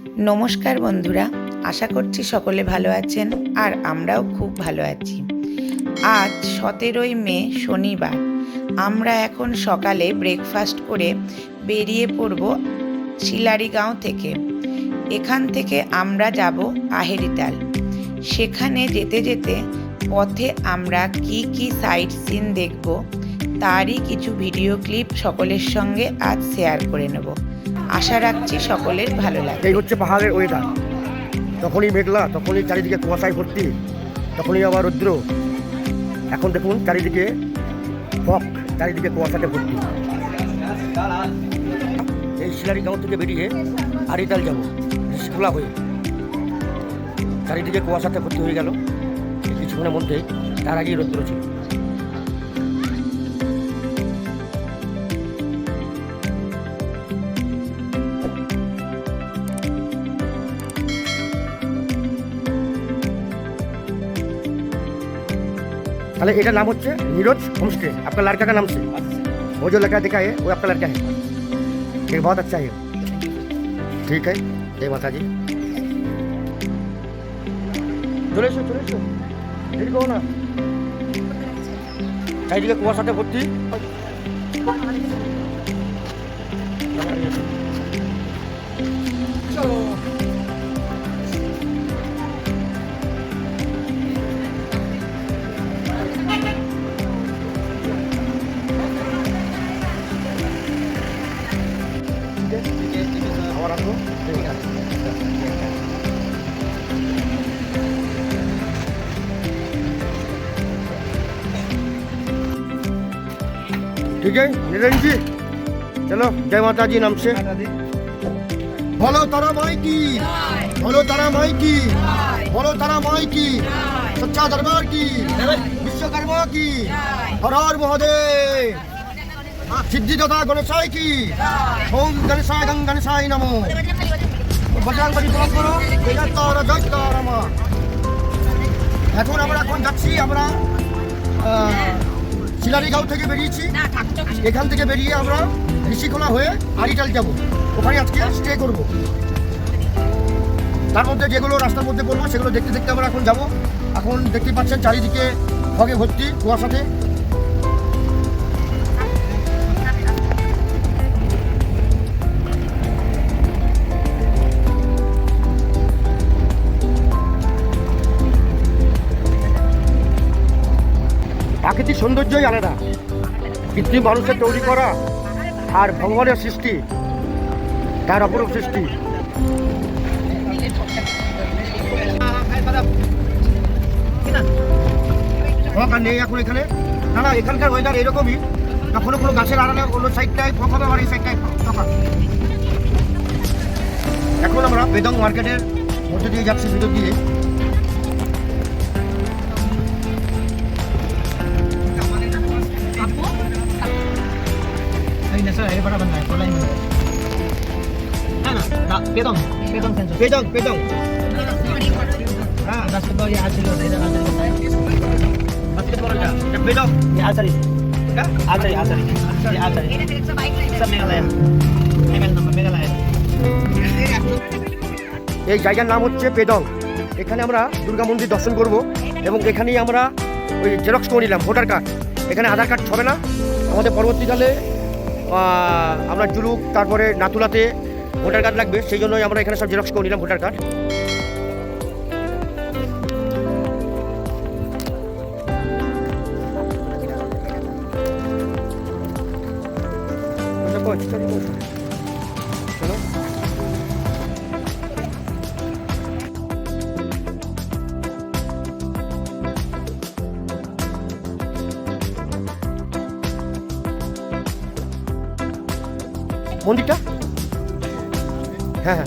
নমস্কার বন্ধুরা, আশা করছি সকলে ভালো আছেন আর আমরাও খুব ভালো আছি। আজ 17ই মে শনিবার। আমরা এখন সকালে ব্রেকফাস্ট করে বেরিয়ে পড়ব শিলারিগাঁও থেকে। এখান থেকে আমরা যাব আহেরিতাল। সেখানে যেতে যেতে পথে আমরা কি সাইট সিন দেখব তারই কিছু ভিডিও ক্লিপ সকলের সঙ্গে আজ শেয়ার করে নেব। আশা রাখছি সকলের ভালো লাগবে। এই হচ্ছে পাহাড়ের ওয়েদার। তখনই মেঘলা, তখনই চারিদিকে কুয়াশায় ভর্তি, তখনই আবার রৌদ্র। এখন দেখুন চারিদিকে ফগ, চারিদিকে কুয়াশাতে ভর্তি। এই শিলারিগাঁও থেকে বেরিয়ে আরিতাল যাব ঋষিখোলা হয়ে। চারিদিকে কুয়াশাতে ভর্তি হয়ে গেল কিছুক্ষণের মধ্যে, তার আগেই রৌদ্র ছিল। তাহলে এটার নাম হচ্ছে नीरज होमस्टे। आपका लड़का का नाम से वो जो लड़का दिखा है वो आपका लड़का है। ये बहुत अच्छा है। ठीक है, जय माता जी। চলে এসো দেরি করো না। চারিদিকে কুয়াশাতে ভর্তি। চলো ठीक है निरंजन जी, चलो जय माता जी नाम से। बोलो तारा माई की, बोलो तारा माई की, बोलो तारा माई की, सच्चा दरबार की, विश्वकर्मा की, हर हर महादेव, सिद्धि दाता गणेशाय की, ओम गणेशाय गणेशाय नमो। बजरंगबली প্রণাম করো, জয় তারা জয় তারা মা। এখন যাচ্ছি আমরা শিলারিগাঁও থেকে বেরিয়েছি। এখান থেকে বেরিয়ে আমরা ঋষিখোলা হয়ে আরিটাল যাব। ওখানে আজকে স্টে করব। তার মধ্যে যেগুলো রাস্তার মধ্যে পড়বো সেগুলো দেখতে দেখতে আমরা এখন যাব। এখন দেখতে পাচ্ছেন চারিদিকে ফগে ভর্তি, কুয়াশাতে। প্রাকৃতিক সৌন্দর্যই আলাদা। কৃত্রিম মানুষের তৈরি করা আর ভগবানের সৃষ্টি, তার অপরূপ সৃষ্টি। নেই এখন এখানে, না এখানকার ওয়েদার এরকমই। কখনো কোনো গাছের আড়ালে অন্য সাইডটায় ফক হবে, আর এই সাইডটায় ফাঁকা। এখন আমরা বেদং মার্কেটের মধ্যে দিয়ে যাচ্ছি, ভিতর দিয়ে। ये बड़ा बंदा है, लाइन में है ना, पेदोंग सेंटर। हाँ, 10 रुपये ये आचल होता है, इधर आचल होता है। बास्केटबॉल का पेदोंग, ये आचल क्या? आचल, ये आचल। सब मेघालय, एमएल नंबर मेघालय। এই জায়গার নাম হচ্ছে পেদং। এখানে আমরা দুর্গা মন্দির দর্শন করব এবং এখানেই আমরা ওই জেরক্স করে নিলাম ভোটার কার্ড। এখানে আধার কার্ড হবে না। আমাদের পরবর্তীকালে আমরা জুলুক, তারপরে নাতুলাতে ভোটার কার্ড লাগবে, সেই জন্যই আমরা এখানে সব জেরক্স করে নিলাম ভোটার কার্ড। মন্দিরটা হ্যাঁ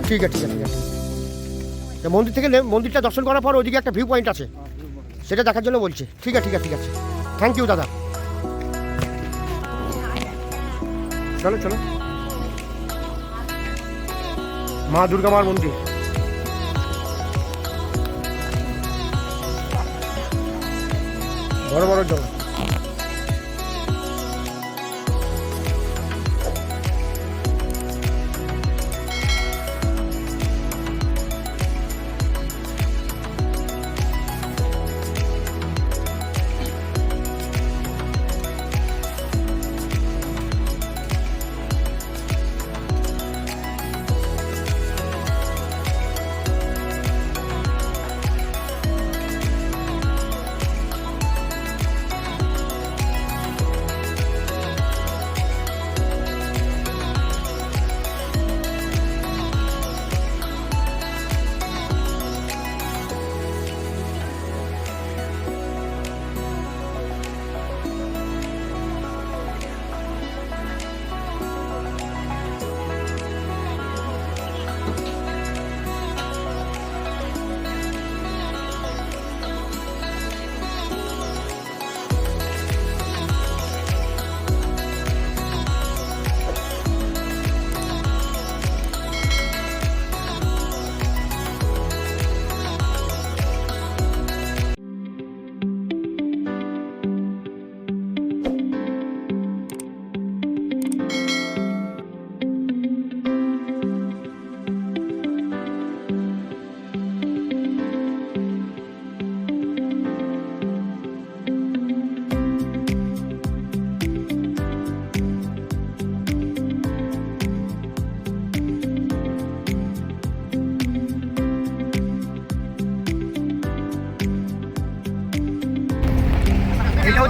ঠিক আছে। মন্দির থেকে মন্দিরটা দর্শন করার পর ওইদিকে একটা ভিউ পয়েন্ট আছে, সেটা দেখার জন্য বলছে। ঠিক আছে থ্যাংক ইউ দাদা। চলো মা দুর্গা মার মন্দির। বড় বড় জল।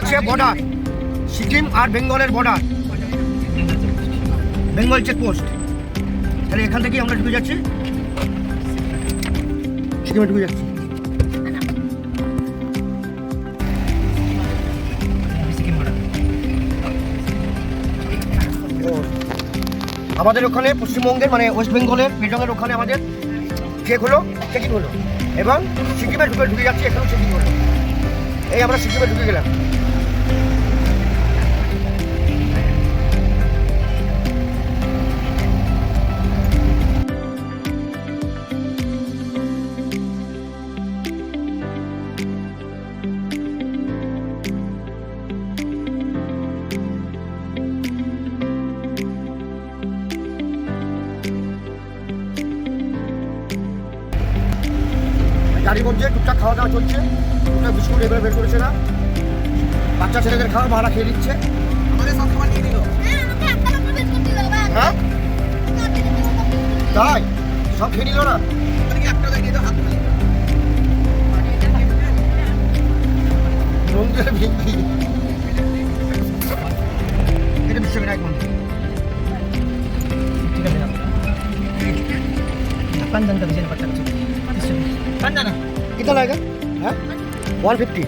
হচ্ছে বর্ডার, সিকিম আর বেঙ্গলের বর্ডার, বেঙ্গল চেকপোস্ট। তাহলে এখান থেকেই আমরা ঢুকে যাচ্ছি, সিকিমে ঢুকে যাচ্ছি। আমাদের ওখানে পশ্চিমবঙ্গের মানে ওয়েস্ট বেঙ্গলের পেটংয়ের ওখানে আমাদের চেক হলো, চেকিং হলো, এবং সিকিমে ঢুকে যাচ্ছি, এখানেও চেকিং হলো। এই আমরা সিকিমে ঢুকে গেলাম। গাড়ির মধ্যে টুকটাক খাওয়া দাওয়া চলছে, টুকটাক বিস্কুট এবার বের করেছে না, বাচ্চা ছেলেদের খাওয়া মারা খেয়ে দিচ্ছে। আমাদের সব খাবার নিয়ে দিল। হ্যাঁ তাই সব খেয়ে নিল না, মন্দিরের ভিত্তি এটা বিশ্ববিনায়ক মন্দির। पंदन का विजय पता चल पंदन कितना लगेगा? हाँ 150।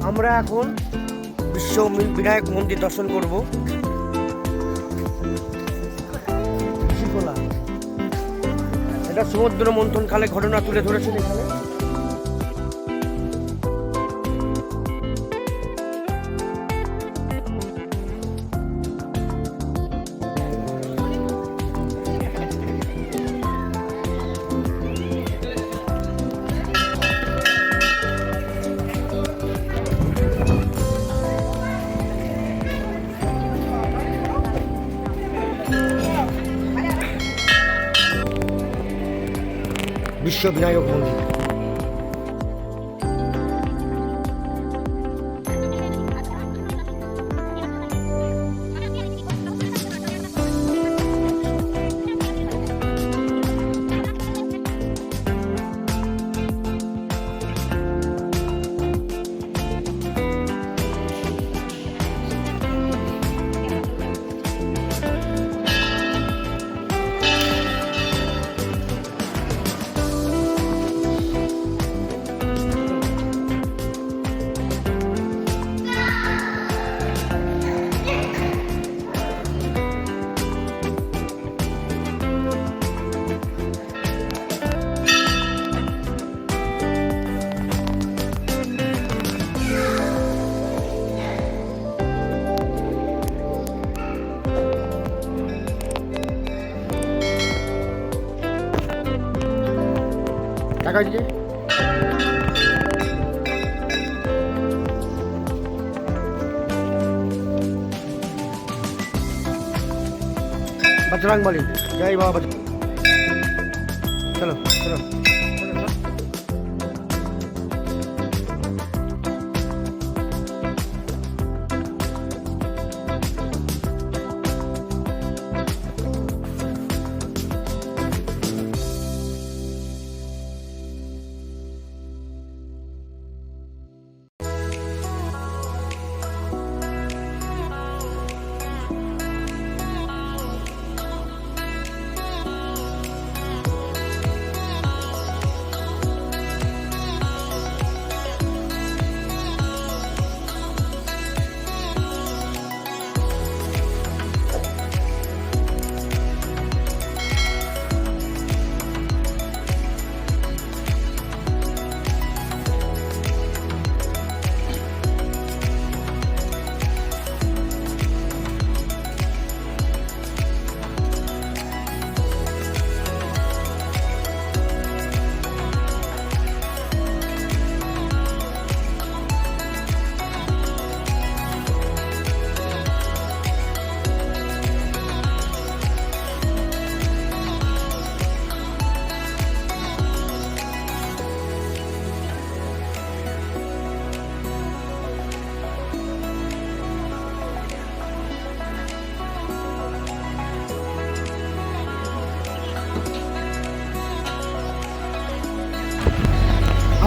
আমরা এখন বিশ্ব বিনায়ক মন্দির দর্শন করব। এটা সমুদ্র মন্থনকালে ঘটনা তুলে ধরেছেন এখানে। বিশ্ব বিনায়ক মন্দির। টাকা দিয়ে बजरंग बली, जय बाबा बजरंग। चलो चलो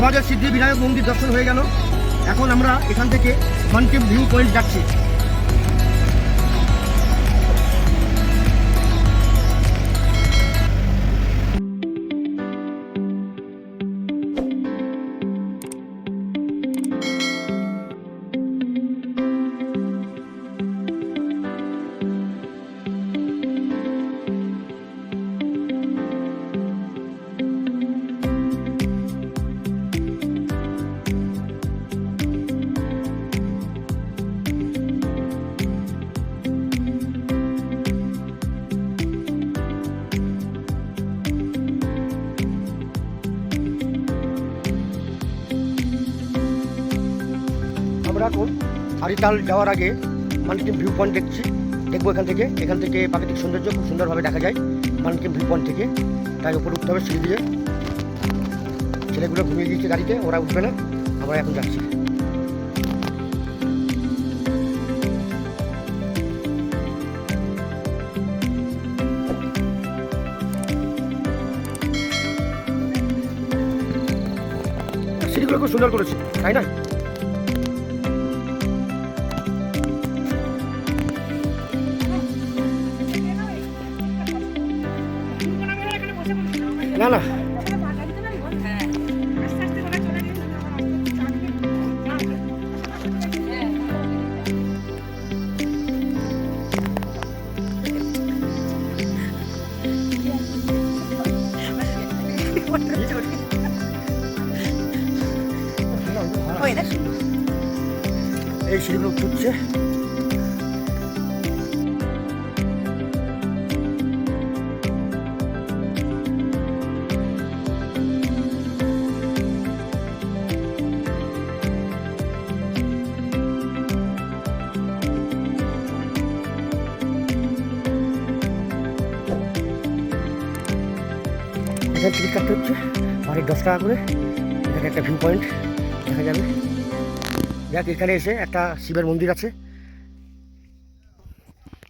মহাদেব সিদ্ধি বিনায়ক মন্দির দর্শন হয়ে গেল। এখন আমরা এখান থেকে মানটিম ভিউ পয়েন্ট যাচ্ছি। আমরা এখন আরিতাল যাওয়ার আগে মানটিম ভিউ পয়েন্ট দেখবো এখান থেকে প্রাকৃতিক সৌন্দর্য খুব সুন্দরভাবে দেখা যায় মানটিম ভিউ পয়েন্ট থেকে। তাই উপরে উঠতে হবে সিঁড়ি দিয়ে। ছেলেগুলো ঘুমিয়ে দিয়েছে গাড়িতে, ওরা উঠবে না, আমরা এখন যাচ্ছি। সিঁড়িগুলো খুব সুন্দর করেছে, তাই না? না না এই সিঁড়িগুলো উঠছে। এখানে টিকিট কাটতে হচ্ছে, পারে 10 টাকা করে। এখানে একটা ভিউ পয়েন্ট দেখা যাবে। দেখ, এখানে এসে একটা শিবের মন্দির আছে,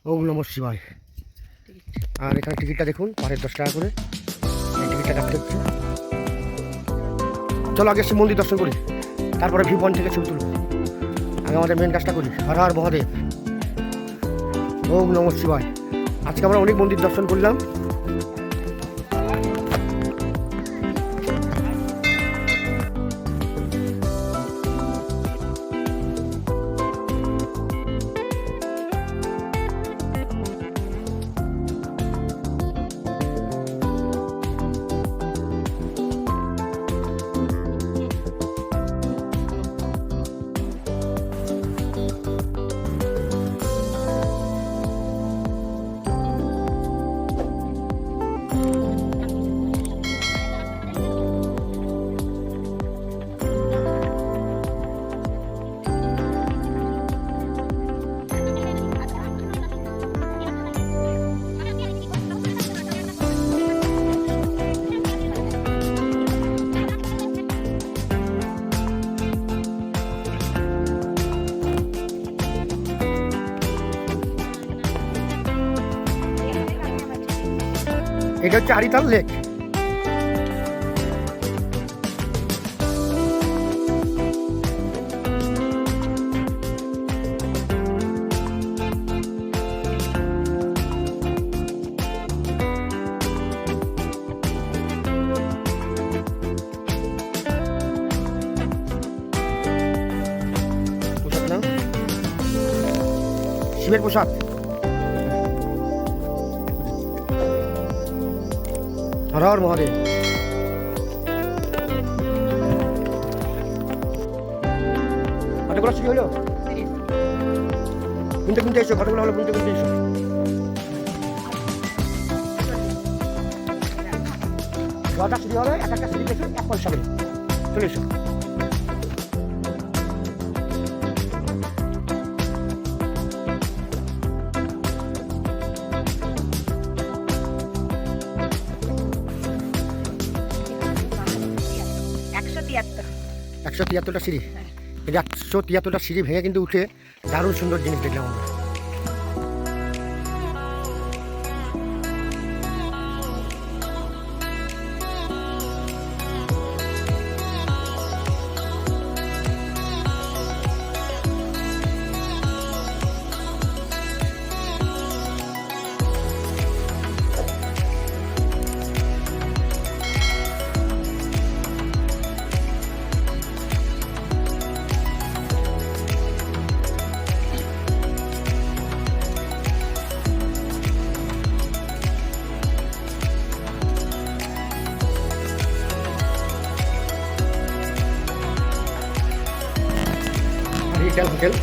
ওম নমঃ শিবায়। আর এখানে টিকিটটা দেখুন, পারে 10 টাকা করে এই টিকিটটা কাটতে হচ্ছে। চলো আগে শিব মন্দির দর্শন করি, তারপরে ভিউ পয়েন্ট থেকে ছবি তুলব। আগে আমাদের মেন কাজটা করি। হর হর মহাদেব, ওম নমঃ শিবায়। আজকে আমরা অনেক মন্দির দর্শন করলাম। এটা হচ্ছে আরিতাল লেক। শিবের প্রসাদ। হর হর মহাদেব। কতগুলো সিঁড়ি হলো? গুনতে এসো, কতগুলো হলো গুনতে এসো। 10টা সিঁড়ি হবে, একটা সিঁড়ি দেখে 1 পয়সা করে। চলে এসো। একশো 173টা সিঁড়ি। এই 173টা সিঁড়ি ভেঙে কিন্তু উঠে দারুণ সুন্দর জিনিস দেখলাম আমরা। খেল খেল।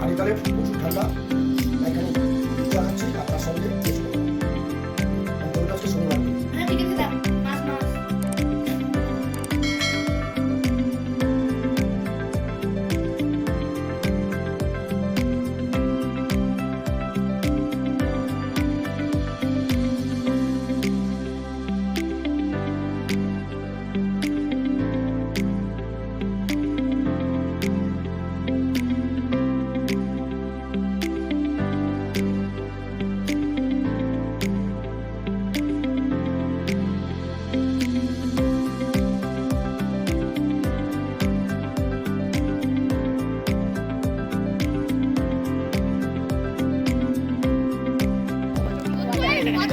আজকালে প্রচুর ঠান্ডা, এখানে চা খাচ্ছি আর তার সঙ্গে টেস্ট করবো। দৌড়টা হচ্ছে শনিবার।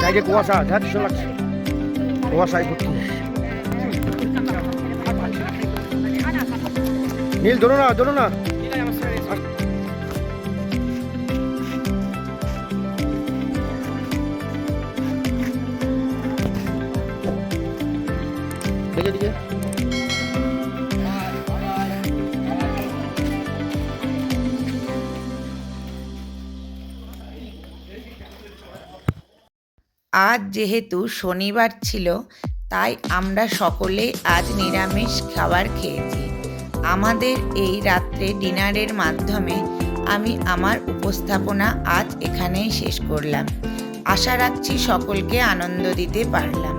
চাইলে কুয়াশা, যা কিছু লাগছে কুয়াশায় ভর্তি। নীল ধরো না, ধরো না। দেখে দিকে আজ যেহেতু শনিবার ছিল, তাই আমরা সকলে আজ নিরামিষ খাবার খেয়েছি। আমাদের এই রাত্রে ডিনারের মাধ্যমে আমি আমার উপস্থাপনা আজ এখানেই শেষ করলাম। আশা রাখছি সকলকে আনন্দ দিতে পারলাম।